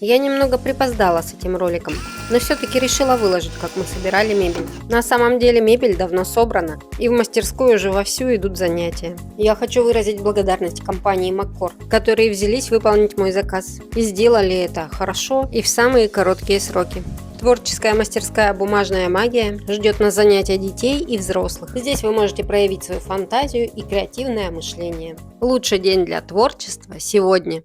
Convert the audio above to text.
Я немного припоздала с этим роликом, но все-таки решила выложить, как мы собирали мебель. На самом деле мебель давно собрана, и в мастерскую уже вовсю идут занятия. Я хочу выразить благодарность компании Маккор, которые взялись выполнить мой заказ, и сделали это хорошо и в самые короткие сроки. Творческая мастерская «Бумажная магия» ждет на занятия детей и взрослых. Здесь вы можете проявить свою фантазию и креативное мышление. Лучший день для творчества сегодня.